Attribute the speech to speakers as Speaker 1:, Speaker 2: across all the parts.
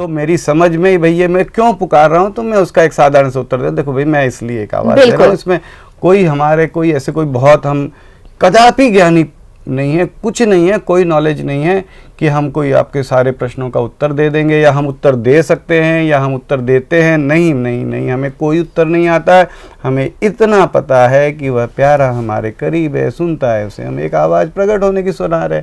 Speaker 1: मेरी समझ में ही भैया मैं क्यों पुकार रहा हूँ, तो मैं उसका एक साधारण सा उत्तर दे, देखो भाई मैं इसलिए एक आवाज़ दे रहा हूँ, इसमें कोई हमारे कोई ऐसे कोई बहुत हम कदापि ज्ञानी नहीं है, कुछ नहीं है, कोई नॉलेज नहीं है कि हम कोई आपके सारे प्रश्नों का उत्तर दे देंगे या हम उत्तर दे सकते हैं या हम उत्तर देते हैं। नहीं नहीं नहीं, हमें कोई उत्तर नहीं आता है। हमें इतना पता है कि वह प्यारा हमारे करीब है, सुनता है, उसे हम एक आवाज़ प्रकट होने की सुना रहे।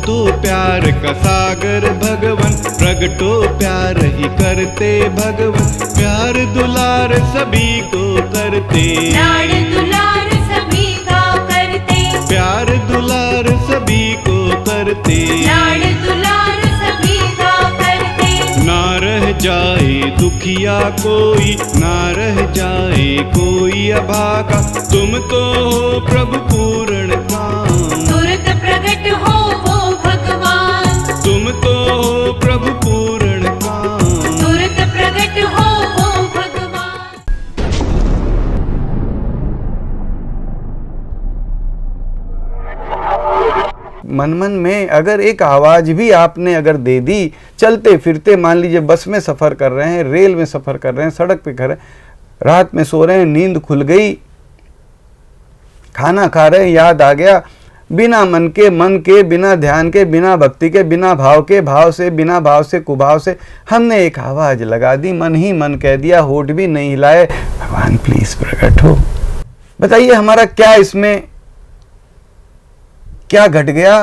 Speaker 2: तो प्यार का सागर भगवन, प्रगटो प्यार ही करते भगवन। प्यार दुलार सभी को करते,
Speaker 3: लाड़ दुलार सभी का करते,
Speaker 2: प्यार दुलार सभी को करते,
Speaker 3: लाड़ दुलार सभी का करते।
Speaker 2: ना रह जाए दुखिया कोई, ना रह जाए कोई अभागा। तुम तो हो प्रभु पूर्ण काम,
Speaker 3: तुरंत प्रकट हो वो भगवान,
Speaker 2: तुम तो हो प्रभु पूर्ण काम।
Speaker 3: तुरंत प्रकट हो वो भगवान।
Speaker 1: मन मन में अगर एक आवाज़ भी आपने अगर दे दी, चलते फिरते, मान लीजिए बस में सफ़र कर रहे हैं, रेल में सफ़र कर रहे हैं, सड़क पे कर रहे हैं, रात में सो रहे हैं, नींद खुल गई, खाना खा रहे हैं, याद आ गया, बिना मन के, बिना ध्यान के, बिना भक्ति के, बिना भाव के, भाव से, बिना भाव से, कुभाव से हमने एक आवाज़ लगा दी, मन ही मन कह दिया, होठ भी नहीं हिलाए, भगवान प्लीज प्रकट हो। बताइए हमारा क्या इसमें क्या घट गया?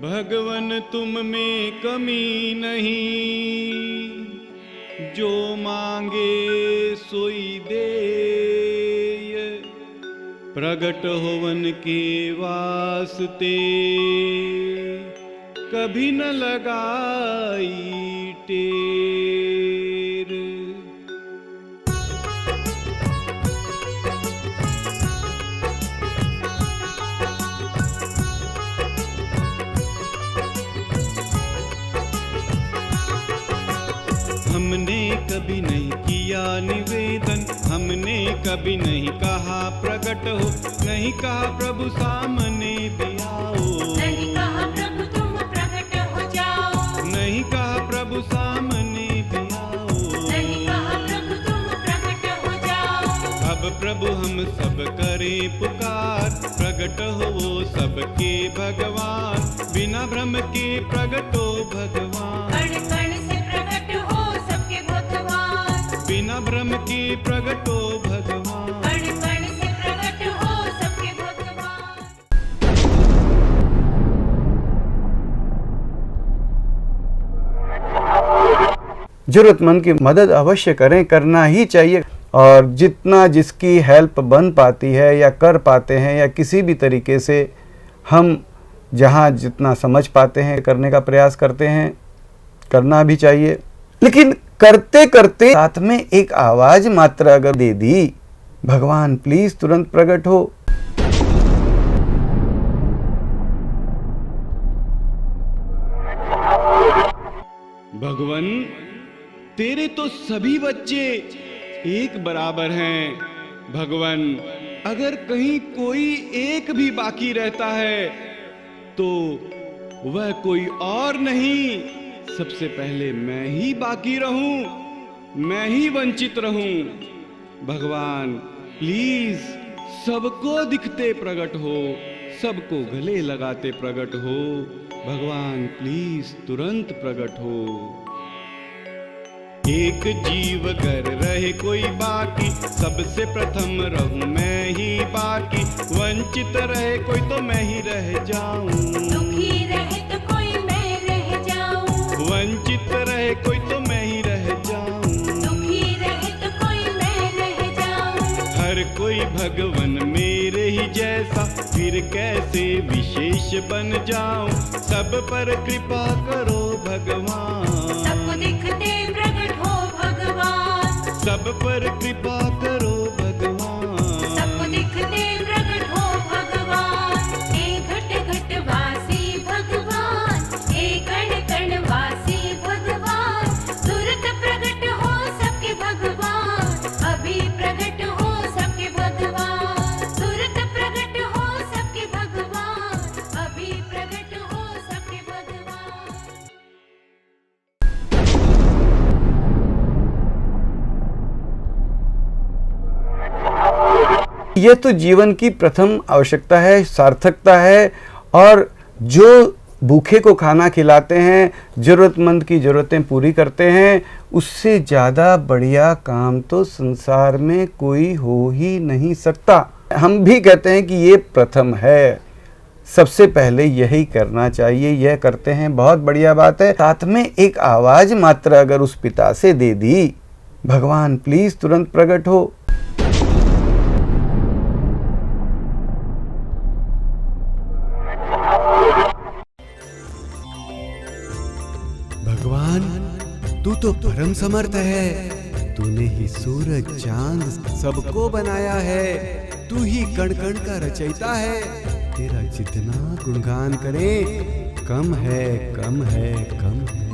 Speaker 2: भगवन तुम में कमी नहीं, जो मांगे सोई दे। प्रगट होवन के वास्ते, कभी न लगाई टेर। हमने कभी नहीं किया निवेदन, हमने कभी नहीं कहा प्रकट हो, नहीं कहा प्रभु सामने भी आओ,
Speaker 3: नहीं कहा प्रभु तुम प्रकट हो जाओ,
Speaker 2: नहीं कहा प्रभु सामने भी आओ,
Speaker 3: नहीं कहा प्रभु तुम प्रकट हो जाओ।
Speaker 2: अब प्रभु हम सब करें पुकार, प्रकट हो वो सबके भगवान। बिना भ्रम के प्रगटो भगवान,
Speaker 3: कण कण से प्रकट हो सबके भगवान,
Speaker 2: बिना भ्रम के प्रगटो भगवान।
Speaker 3: कण कण से प्रकट हो सबके भगवान।
Speaker 1: जरूरतमंद की मदद अवश्य करें, करना ही चाहिए। और जितना जिसकी हेल्प बन पाती है या कर पाते हैं या किसी भी तरीके से हम जहाँ जितना समझ पाते हैं करने का प्रयास करते हैं, करना भी चाहिए। लेकिन करते करते साथ में एक आवाज मात्र अगर दे दी, भगवान प्लीज तुरंत प्रकट हो।
Speaker 2: भगवन तेरे तो सभी बच्चे एक बराबर हैं। भगवन अगर कहीं कोई एक भी बाकी रहता है तो वह कोई और नहीं, सबसे पहले मैं ही बाकी रहूं, मैं ही वंचित रहूं। भगवान प्लीज सबको दिखते प्रकट हो, सबको गले लगाते प्रकट हो। भगवान प्लीज तुरंत प्रकट हो। एक जीव घर रहे कोई बाकी, सबसे प्रथम रहूं मैं ही बाकी। वंचित रहे कोई तो मैं ही रह जाऊं,
Speaker 3: दुखी रहे तो कोई मैं रह जाऊं,
Speaker 2: वंचित रहे कोई तो मैं ही रह जाऊं।
Speaker 3: दुखी रहे तो कोई मैं रह जाऊं।
Speaker 2: हर कोई भगवन मेरे ही जैसा, फिर कैसे विशेष बन जाऊं। सब पर कृपा करो भगवान,
Speaker 3: सबको दिखते प्रकट हो भगवान,
Speaker 2: सब पर कृपा करो भगवान।
Speaker 3: सबको दिखते प्रकट हो भगवान, हे घट घट वासी भगवान, हे कण कण वासी भगवान, तुरंत प्रकट हो सबके भगवान, अभी प्रकट हो सबके भगवान, तुरंत प्रकट हो सबके भगवान, अभी प्रकट हो सबके भगवान।
Speaker 1: ये तो जीवन की प्रथम आवश्यकता है, सार्थकता है। और जो भूखे को खाना खिलाते हैं, जरूरतमंद की ज़रूरतें पूरी करते हैं, उससे ज़्यादा बढ़िया काम तो संसार में कोई हो ही नहीं सकता। हम भी कहते हैं कि ये प्रथम है, सबसे पहले यही करना चाहिए, यह करते हैं, बहुत बढ़िया बात है। साथ में एक आवाज़ मात्र अगर उस पिता से दे दी, भगवान प्लीज़ तुरंत प्रकट हो।
Speaker 4: भगवान तू तो परम समर्थ है, तूने ही सूरज चांद सबको बनाया है, तू ही कण कण का रचयिता है, तेरा जितना गुणगान करे कम है कम है कम है।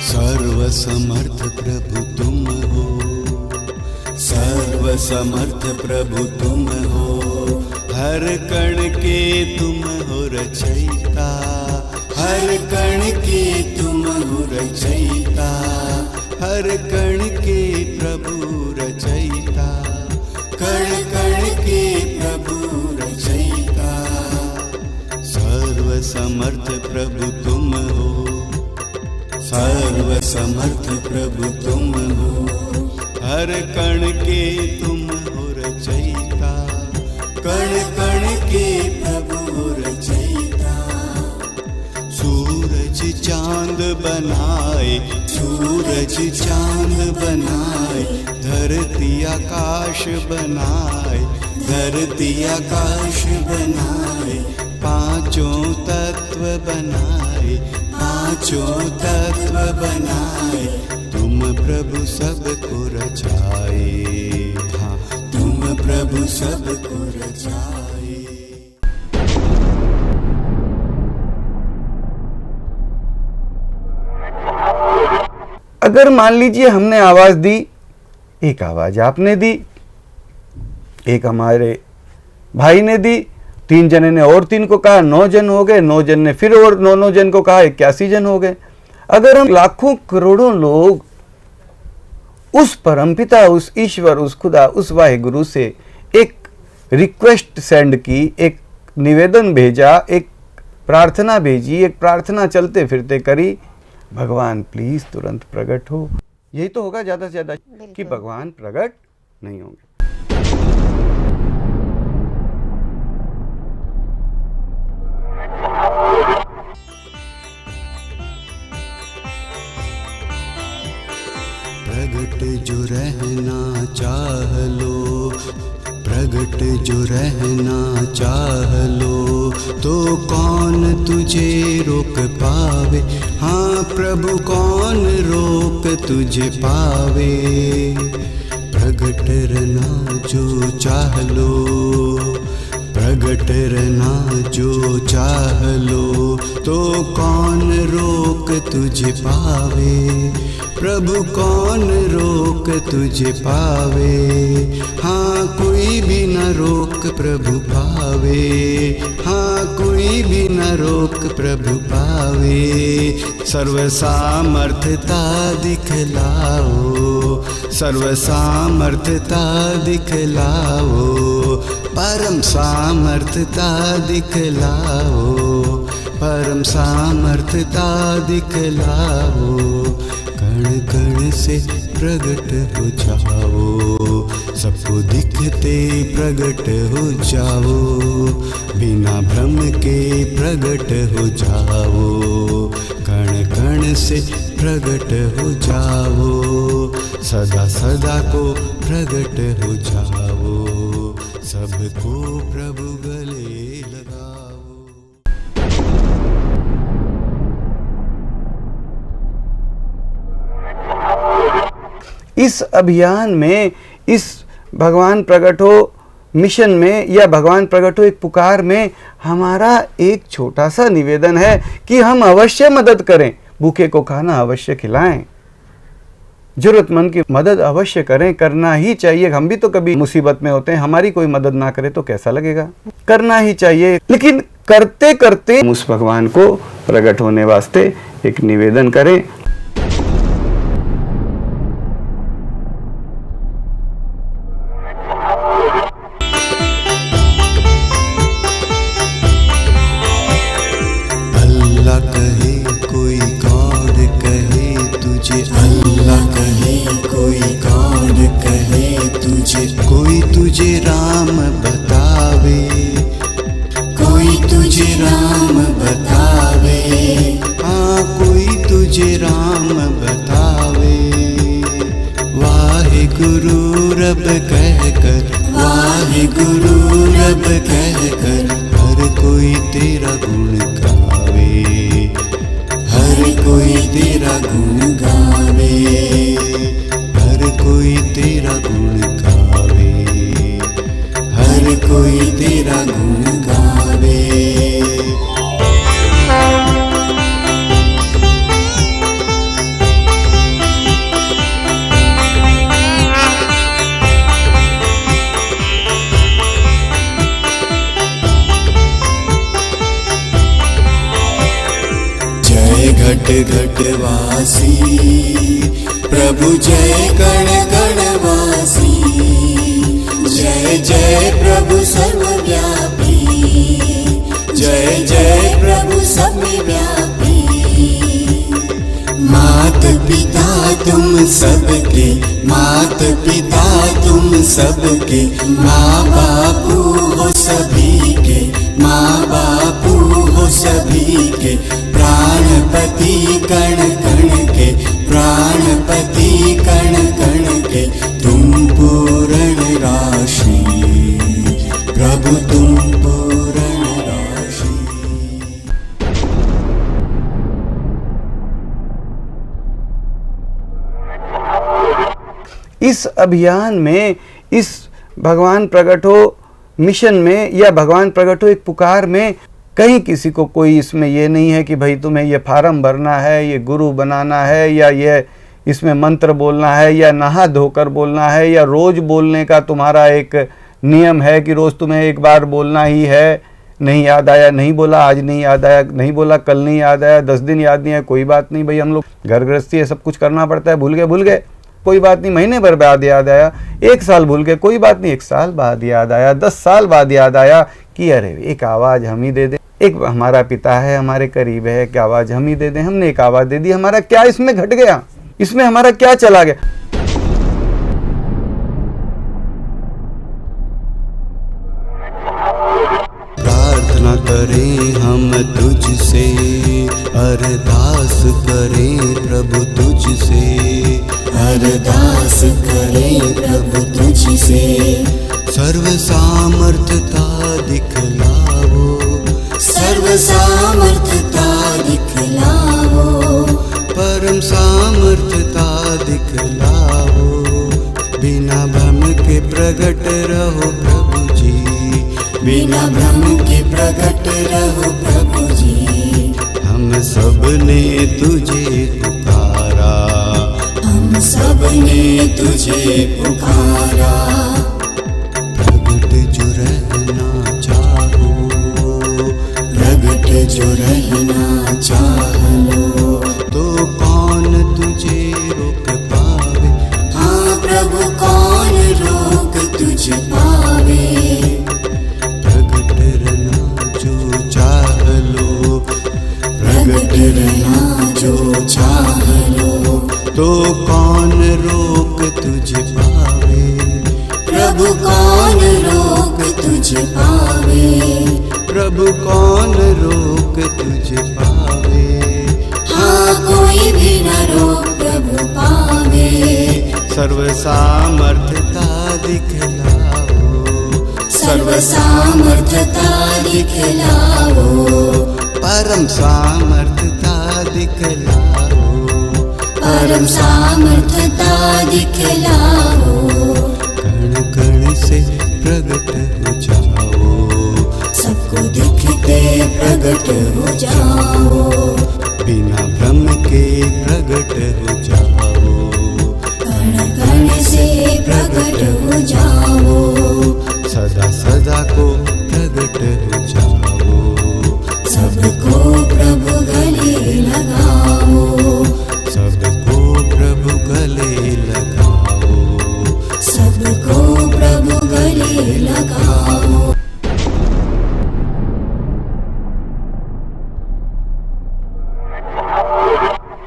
Speaker 5: सर्वसमर्थ प्रभु तुम हो, सर्वसमर्थ प्रभु तुम हो, हर कण के तुम हो रचयिता, हर कण के तुम हो रचयिता, हर कण के प्रभु रचयिता, कण कण के प्रभु रचयिता। सर्वसमर्थ प्रभु तुम हो, सर्वसमर्थ प्रभु तुम हो, हर कण के तुम हो रचयिता, कण कण के प्रभु हो रचयिता। सूरज चांद बनाए, सूरज चांद बनाए, धरती आकाश बनाए, धरती आकाश बनाए, पांचों तत्व बनाए, पांचों तत्व बनाए, तुम प्रभु सबको रचाए, हाँ तुम प्रभु सबको रचाए।
Speaker 1: अगर मान लीजिए हमने आवाज दी, एक आवाज आपने दी, एक हमारे भाई ने दी, 3 जने ने और 3 को कहा, 9 जन हो गए, 9 जन ने फिर और 9 जन को कहा, 81 जन हो गए। अगर हम लाखों करोड़ों लोग उस परमपिता, उस ईश्वर, उस खुदा, उस वाहिगुरु से एक रिक्वेस्ट सेंड की, एक निवेदन भेजा, एक प्रार्थना भेजी, एक प्रार्थना चलते फिरते करी, भगवान प्लीज तुरंत प्रकट हो, यही तो होगा ज्यादा से ज्यादा, कि भगवान प्रकट नहीं होंगे।
Speaker 5: प्रगट जो रहना चाह लो, प्रगट जो रहना चाह लो, तो कौन तुझे रोक पावे, हाँ प्रभु कौन रोक तुझे पावे। प्रगट रहना जो चाह लो, प्रगट रहना जो चाह लो, तो कौन रोक तुझे पावे, प्रभु कौन रोक तुझे पावे। हाँ कोई भी न रोक प्रभु पावे, हाँ कोई भी न रोक प्रभु पावे। सर्वसामर्थ्यता दिखलाओ, सर्वसामर्थ्यता दिखलाओ, परम सामर्थ्यता दिखलाओ, परम सामर्थ्यता दिखलाओ। कण कण से प्रगट हो जाओ, सबको दिखते प्रगट हो जाओ, बिना भ्रम के प्रगट हो जाओ। कण कण से प्रकट हो जाओ, सदा सदा को प्रकट हो जाओ, सबको प्रभु गले लगाओ।
Speaker 1: इस अभियान में, इस भगवान प्रकट हो मिशन में या भगवान प्रकट हो एक पुकार में हमारा एक छोटा सा निवेदन है कि हम अवश्य मदद करें, भूखे को खाना अवश्य खिलाएं, जरूरतमंद की मदद अवश्य करें, करना ही चाहिए। हम भी तो कभी मुसीबत में होते हैं, हमारी कोई मदद ना करे तो कैसा लगेगा, करना ही चाहिए। लेकिन करते करते उस भगवान को प्रकट होने वास्ते एक निवेदन करें।
Speaker 5: अल्लाह कहे कोई गॉड कहे तुझे, अल्लाह कहे कोई गॉड कहे तुझे, कोई तुझे राम बतावे, कोई तुझे राम बतावे, हाँ कोई तुझे राम बतावे। वाहे गुरु रब कहकर, वाहे गुरु रब कहकर, हर कोई तेरा गुण गावे, हर कोई तेरा गुण गावे, हर कोई तेरा गुण गावे, हर कोई तेरा गुण गावे। जय घट घट वासी प्रभु, जय गण गणवासी, जय जय प्रभु सर्वव्यापी, जय जय प्रभु सर्वव्यापी। मात पिता तुम सबके, मात पिता तुम सबके, माँ बापू हो सभी के, माँ बापू हो सभी के, प्राणपति कण कण के, प्राणपति कण कण के, तुम पूर्ण राशि, प्रभु तुम पूर्ण राशि।
Speaker 1: इस अभियान में, इस भगवान प्रकट हो मिशन में या भगवान प्रकट हो एक पुकार में कहीं किसी को कोई इसमें ये नहीं है कि भाई तुम्हें ये फार्म भरना है, ये गुरु बनाना है, या ये इसमें मंत्र बोलना है, या नहा धोकर बोलना है, या रोज बोलने का तुम्हारा एक नियम है कि रोज तुम्हें एक बार बोलना ही है। नहीं याद आया नहीं बोला, आज नहीं याद आया नहीं बोला, कल नहीं याद आया, 10 दिन याद नहीं है, कोई बात नहीं भाई, हम लोग घर गृहस्थी है, सब कुछ करना पड़ता है, भूल गए कोई बात नहीं, महीने भर बाद याद आया, 1 साल भूल गए कोई बात नहीं, 1 साल बाद याद आया, 10 साल बाद याद आया कि अरे एक आवाज़ हम ही दे दें, एक हमारा पिता है हमारे करीब है, एक आवाज़ हम ही दे दें। हमने एक आवाज़ दे दी, हमारा क्या इसमें घट गया, इसमें हमारा क्या चला गया।
Speaker 5: प्रार्थना करें हम तुझसे, अरदास करें प्रभु तुझसे, अरदास करें प्रभु तुझसे। सर्व सामर्थ्यता दिखलाओ, सर्व सामर्थ्यता दिखलाओ, परम सामर्थ्यता दिखलाओ। बिना भ्रम के प्रकट रहो प्रभु जी, बिना भ्रम के प्रकट रहो प्रभु जी। हम सब ने तुझे पुकारा, हम सब ने तुझे पुकारा। प्रगट जो रहना चाहो, प्रगट जो रहना चाहो, तो कौन तुझे रोक पावे। हाँ प्रभु कौन रोक तुझे पावे। प्रगट रहना जो चाह लो, प्रगट रहना जो चाह लो, तो कौन रोक तुझे पावे। प्रभु कौन रोक तुझे पावे, प्रभु कौन रोक तुझे पावे। हाँ कोई भी न करो प्रभु पावे। सर्व सामर्थ्यता दिखलाओ, सर्व सामर्थ्यता दिखलाओ, परम सामर्थ्यता दिखलाओ, परम सामर्थ्यता दिखलाओ। कण कण से प्रगट हो जाओ, सबको दिखते प्रगट हो जाओ, बिना भ्रम के प्रगट हो जाओ, कण कण से प्रगट हो जाओ, सदा सदा को प्रगट हो जाओ, सबको प्रभु गले लगाओ, सबको प्रभु गले लगाओ, सबको प्रभु गले लगाओ।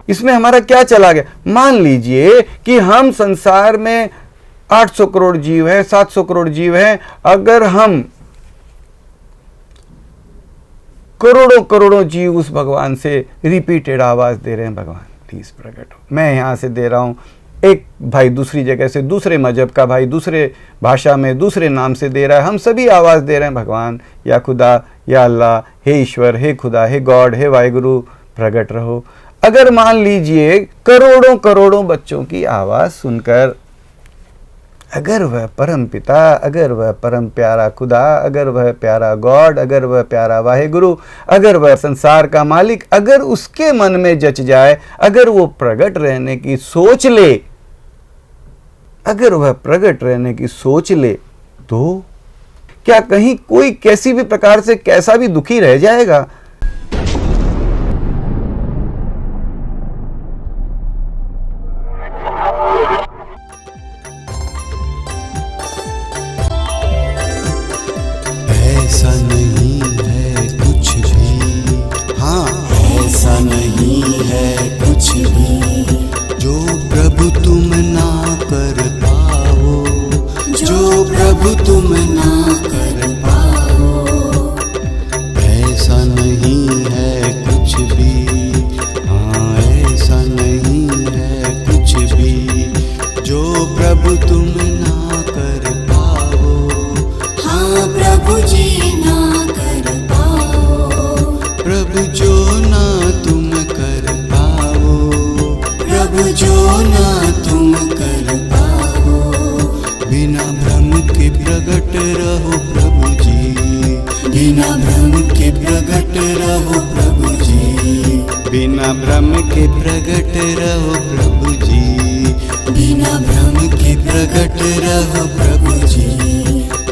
Speaker 1: इसमें हमारा क्या चला गया? मान लीजिए कि हम संसार में 800 करोड़ जीव हैं, 700 करोड़ जीव हैं, अगर हम करोड़ों करोड़ों जीव उस भगवान से रिपीटेड आवाज दे रहे हैं, भगवान प्लीज प्रकट हो। मैं यहां से दे रहा हूं, एक भाई दूसरी जगह से, दूसरे मजहब का भाई दूसरे भाषा में दूसरे नाम से दे रहा है, हम सभी आवाज दे रहे हैं, भगवान या खुदा या अल्लाह, हे ईश्वर, हे खुदा, हे गॉड, हे वाहिगुरु, प्रकट रहो। अगर मान लीजिए करोड़ों करोड़ों बच्चों की आवाज सुनकर अगर वह परम पिता, अगर वह परम प्यारा खुदा, अगर वह प्यारा गॉड, अगर वह प्यारा वाहिगुरु, अगर वह संसार का मालिक, अगर उसके मन में जच जाए, अगर वो प्रकट रहने की सोच ले, अगर वह प्रकट रहने की सोच ले, तो क्या कहीं कोई कैसी भी प्रकार से कैसा भी दुखी रह जाएगा?
Speaker 5: ऐसा नहीं है कुछ भी, हाँ ऐसा नहीं है कुछ भी, जो प्रभु तुम ना कर पाओ, जो प्रभु तुम ना कर पाओ। ऐसा नहीं है कुछ भी, हाँ ऐसा नहीं है कुछ भी, जो प्रभु तुम ना कर पाओ, हाँ प्रभु जी ना कर पाओ, प्रभु जो ना तुम कर पाओ, प्रभु जो ना तुम कर पाओ। बिना भ्रम के प्रगट रहो प्रभु जी, बिना भ्रम के प्रगट रहो प्रभु जी, बिना भ्रम के प्रगट रहो प्रभु जी, बिना भ्रम के प्रगट रहो प्रभु जी,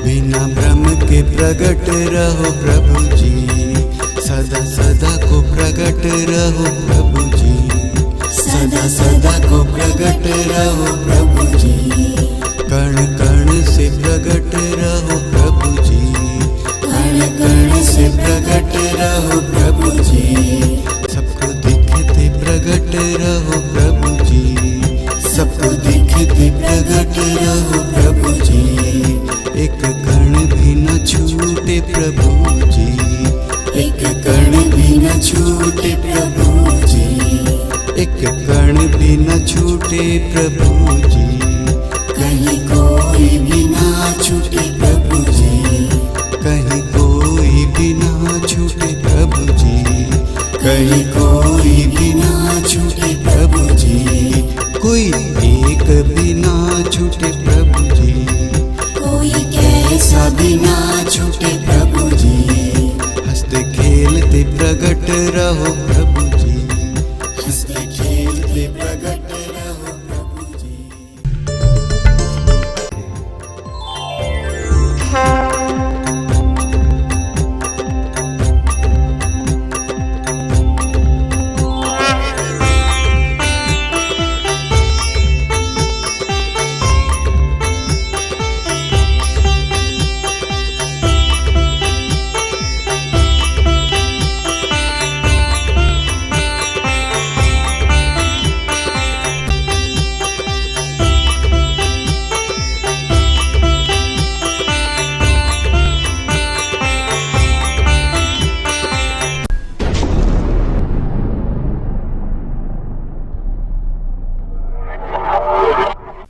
Speaker 5: बिना भ्रम के प्रगट रहो प्रभु जी, सदा सदा को प्रगट रहो प्रभु जी, सदा सदा को प्रगट रहो प्रभु जी, कण कण से प्रगट रहो प्रभु जी, कण कण से प्रगट रहो प्रभु जी, सबको दिखते प्रगट रहो प्रभु जी, सबको दिखते प्रगट रहो प्रभु जी, एक कण भी न छूटे प्रभु जी, एक कण भी न छूटे प्रभु जी, एक कण भी न छूटे प्रभु जी, कहीं कोई भी ना छूटे प्रभु जी, कहीं कोई भी ना छूटे प्रभु जी, कहीं कोई भी ना छूटे प्रभु जी, कोई एक भी ना छूटे प्रभु जी, कोई कैसा भी ना छूटे प्रभु जी, हंसते खेलते प्रगट रहो प्रभु जी, हंसते खेलते प्रगट रहो प्रभु जी।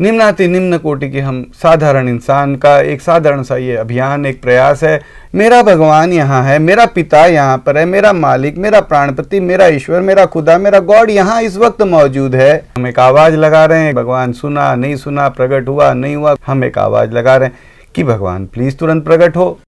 Speaker 1: निम्नाति निम्न कोटि के हम साधारण इंसान का एक साधारण सा ये अभियान, एक प्रयास है। मेरा भगवान यहाँ है, मेरा पिता यहाँ पर है, मेरा मालिक, मेरा प्राणपति, मेरा ईश्वर, मेरा खुदा, मेरा गॉड यहाँ इस वक्त मौजूद है। हम एक आवाज लगा रहे हैं, भगवान सुना नहीं सुना, प्रकट हुआ नहीं हुआ, हम एक आवाज लगा रहे हैं कि भगवान प्लीज तुरंत प्रकट हो।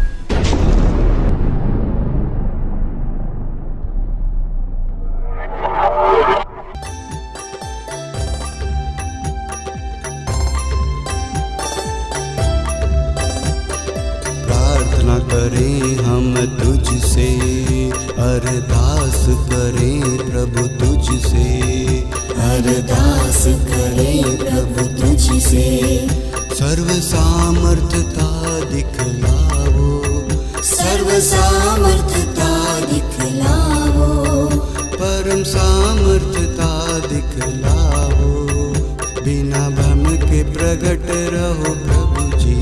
Speaker 5: प्रार्थना करें हम तुझसे, अरदास करें प्रभु तुझसे, अरदास करें प्रभु तुझसे। सर्व सामर्थ्यता दिखलाओ, सर्व सामर्थ्यता दिखलाओ, परम सामर्थ्यता दिखलाओ। बिना भ्रम के प्रकट रहो प्रभु जी,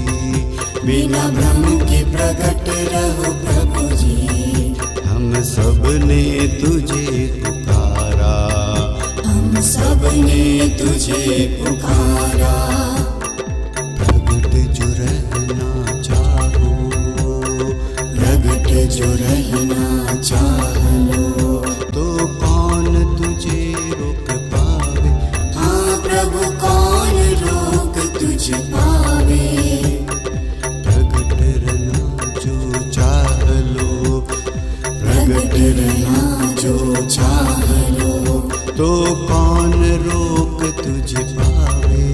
Speaker 5: बिना भ्रम के प्रकट रहो प्रभु जी। हम सब ने तुझे पुकारा, हम सब ने तुझे पुकारा। प्रगट जो रहना चाहो, प्रगट जो रहना चाहो, तो कौन तुझे रोक पावे। हाँ प्रभु कौन रोक तुझे पावे। प्रगट रहना जो चाह लो, तो कौन रोक तुझे पावे।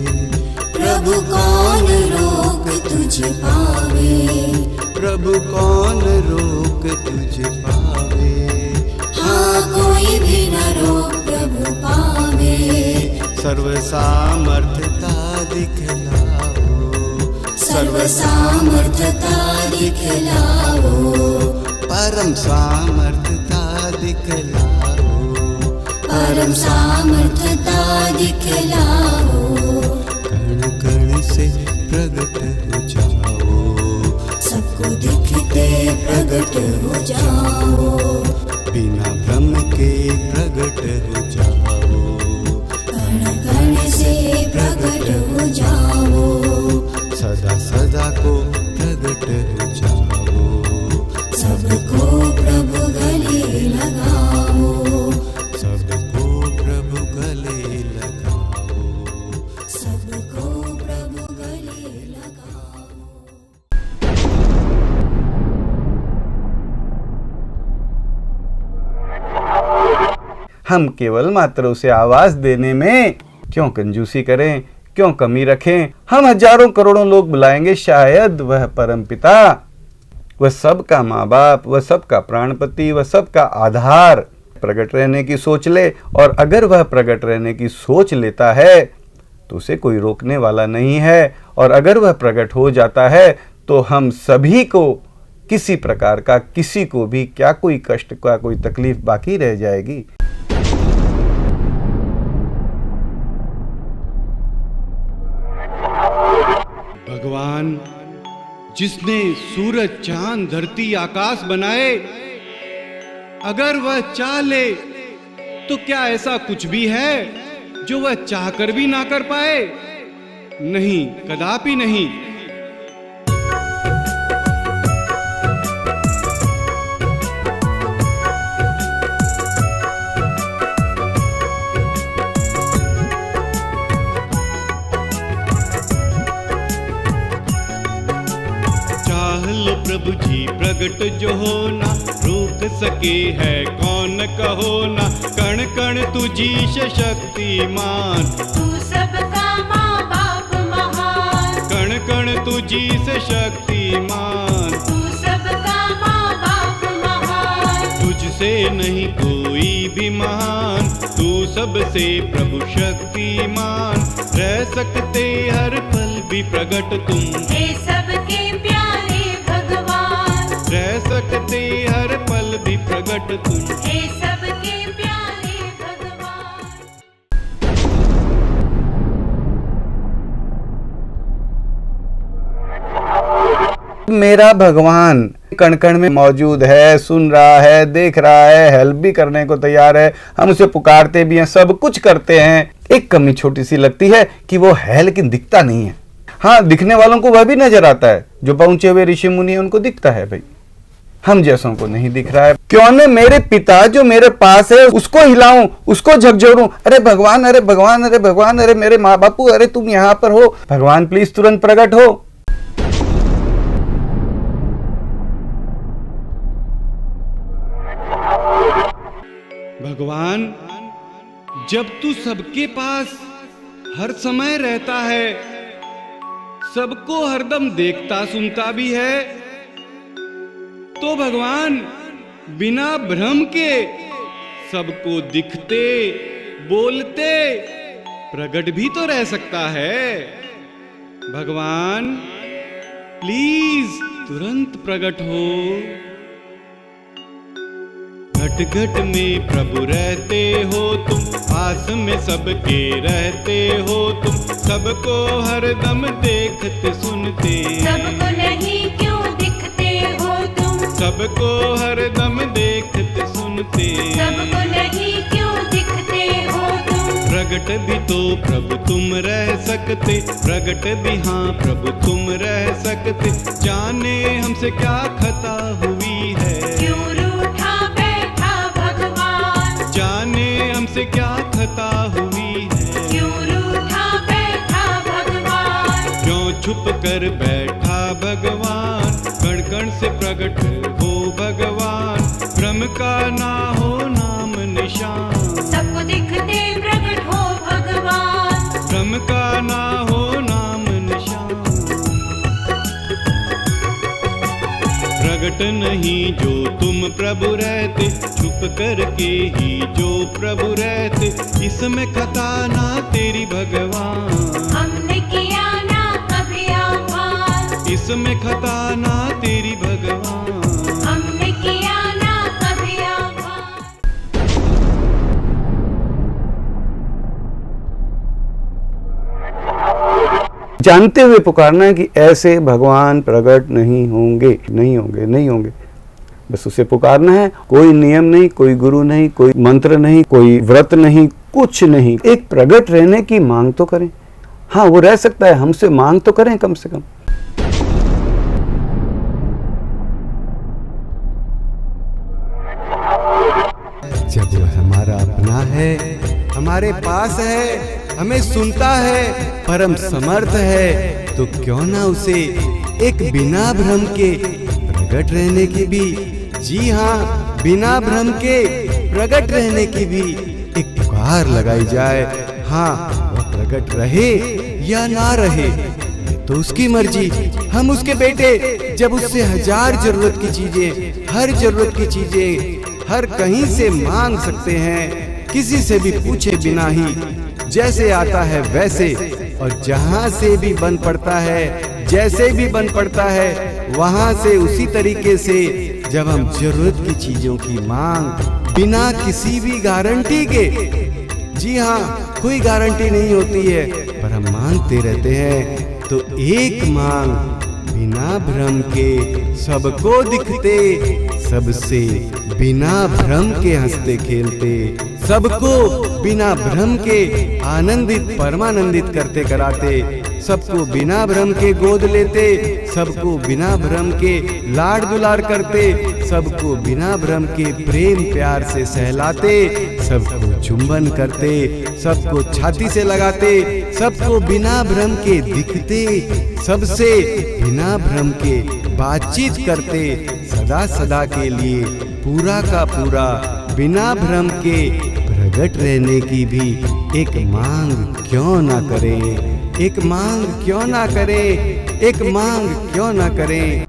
Speaker 5: प्रभु कौन रोक तुझे पावे, प्रभु कौन रोक तुझे पावे। हाँ कोई भी न रोक प्रभु पावे। सर्व सामर्थ्यता दिखलाओ, सर्व सामर्थ्यता दिखलाओ, परम सामर्थ्यता दिखलाओ, परम सामर्थ्यता दिखलाओ। कण कण से प्रकट हो जाओ, सबको दिखते प्रकट हो जाओ। बिना भ्रम के प्रकट हो जाओ, कण कण से प्रकट हो जाओ। सदा सदा को प्रकट हो जाओ, सबको प्रभु गले लगाओ, सबको प्रभु गले लगाओ, सबको प्रभु गले लगाओ।
Speaker 1: हम केवल मात्र उसे आवाज देने में क्यों कंजूसी करें, क्यों कमी रखें। हम हजारों करोड़ों लोग बुलाएंगे, शायद वह परमपिता, वह सबका माँ बाप, वह सबका प्राणपति, वह सबका आधार प्रकट रहने की सोच ले। और अगर वह प्रकट रहने की सोच लेता है तो उसे कोई रोकने वाला नहीं है। और अगर वह प्रकट हो जाता है तो हम सभी को किसी प्रकार का, किसी को भी क्या कोई कष्ट का, कोई तकलीफ बाकी रह जाएगी।
Speaker 2: भगवान जिसने सूरज चांद धरती आकाश बनाए, अगर वह चाह ले तो क्या ऐसा कुछ भी है जो वह चाहकर भी ना कर पाए? नहीं, कदापि नहीं। प्रभु जी प्रगट जो होना, रोक सके है कौन कहो ना। कण कण तुझी शक्तिमान,
Speaker 3: तू सबका माँ बाप महान।
Speaker 2: कण कण तुझी से शक्तिमान,
Speaker 3: तू सबका माँ बाप महान।
Speaker 2: तुझसे नहीं कोई भी महान, तू सबसे प्रभु शक्तिमान। रह सकते हर पल भी प्रगट तुम,
Speaker 3: हे सबके प्यारे भगवान।
Speaker 2: रह सकते हर पल भी प्रगट तुम,
Speaker 3: हे सबके प्यारे भगवान।
Speaker 1: मेरा भगवान कण कण में मौजूद है, सुन रहा है, देख रहा है, हेल्प भी करने को तैयार है, हम उसे पुकारते भी हैं, सब कुछ करते हैं। एक कमी छोटी सी लगती है कि वो है लेकिन दिखता नहीं है। हाँ, दिखने वालों को वह भी नजर आता है, जो पहुंचे हुए ऋषि मुनि हैं उनको दिखता है भाई, हम जैसों को नहीं दिख रहा है। क्यों न मेरे पिता जो मेरे पास है उसको हिलाऊं, उसको झकझोरूं, अरे भगवान, अरे भगवान, अरे भगवान, अरे मेरे माँ बापू, अरे तुम यहाँ पर हो, भगवान प्लीज तुरंत प्रकट हो।
Speaker 2: भगवान, जब तू सबके पास हर समय रहता है, सबको हरदम देखता सुनता भी है, तो भगवान बिना भ्रम के सबको दिखते बोलते प्रकट भी तो रह सकता है। भगवान प्लीज तुरंत प्रकट हो। घट घट में प्रभु रहते हो तुम, पास में सबके रहते हो तुम, सबको हरदम देखते सुनते,
Speaker 3: सबको नहीं क्यों दिखते हो तुम,
Speaker 2: सबको हरदम देखते सुनते,
Speaker 3: सबको नहीं क्यों दिखते हो तुम।
Speaker 2: प्रगट भी तो प्रभु तुम रह सकते, प्रगट भी हाँ प्रभु तुम रह सकते, जाने हमसे क्या खता हुई है,
Speaker 3: क्यों रूठा बैठा भगवान,
Speaker 2: जाने हमसे क्या खता हुई है,
Speaker 3: क्यों रूठा बैठा भगवान,
Speaker 2: क्यों छुप कर बैठा भगवान, कण कण से प्रकट हो भगवान, भ्रम का ना हो नाम निशान,
Speaker 3: सबको दिखते प्रकट हो भगवान,
Speaker 2: भ्रम का ना हो नाम निशान। प्रगट नहीं जो तुम प्रभु रहते, छुप करके ही जो प्रभु रहते, इसमें खता ना तेरी भगवान,
Speaker 3: हमने किया ना कभी आह्वान,
Speaker 2: इसमें खता ना तेरी भगवान,
Speaker 3: हमने किया ना कभी आह्वान।
Speaker 1: जानते हुए पुकारना है कि ऐसे भगवान प्रकट नहीं होंगे, नहीं होंगे, नहीं होंगे, बस उसे पुकारना है। कोई नियम नहीं, कोई गुरु नहीं, कोई मंत्र नहीं, कोई व्रत नहीं, कुछ नहीं, एक प्रकट रहने की मांग तो करें। हाँ, वो रह सकता है, हमसे मांग तो करें कम से कम।
Speaker 4: जब वह हमारा अपना है, हमारे पास है, हमें सुनता है, परम समर्थ है, तो क्यों ना उसे एक बिना भ्रम के प्रकट रहने की भी, जी हाँ, बिना भ्रम के प्रकट रहने की भी एक पुकार लगाई जाए। हाँ, वह प्रकट रहे या ना रहे तो उसकी मर्जी, हम उसके बेटे। जब उससे हजार जरूरत की चीजें, हर जरूरत की चीजें हर कहीं से मांग सकते हैं, किसी से भी पूछे बिना ही, जैसे आता है वैसे, और जहां से भी बन पड़ता है, जैसे भी बन पड़ता है, वहां से उसी तरीके से। जब हम जरूरत की चीजों की मांग बिना किसी भी गारंटी के, जी हाँ, कोई गारंटी नहीं होती है, पर हम मांगते रहते हैं, तो एक मांग बिना भ्रम के, सबको दिखते, सबसे बिना भ्रम के हंसते खेलते, सबको बिना भ्रम के आनंदित परमानंदित करते कराते, सबको बिना भ्रम के गोद लेते, सबको बिना भ्रम के लाड दुलार करते, सबको बिना भ्रम के प्रेम प्यार से सहलाते, सबको चुंबन करते, सबको छाती से लगाते, सबको बिना भ्रम के दिखते, सबसे बिना भ्रम के बातचीत करते, सदा सदा के लिए पूरा का पूरा बिना भ्रम के प्रकट रहने की भी एक मांग क्यों ना करें, एक मांग क्यों ना करें, एक मांग क्यों ना करें।